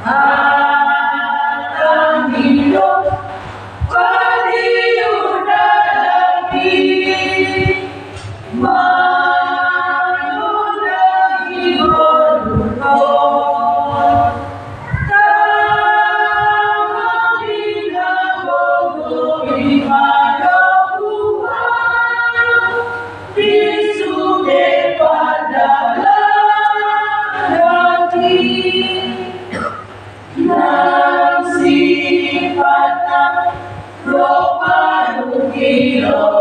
akan hidup padiuda lagi menudai berukor tangan bina bogori pada Tuhan disude pada Nang sipatang roh paru kilo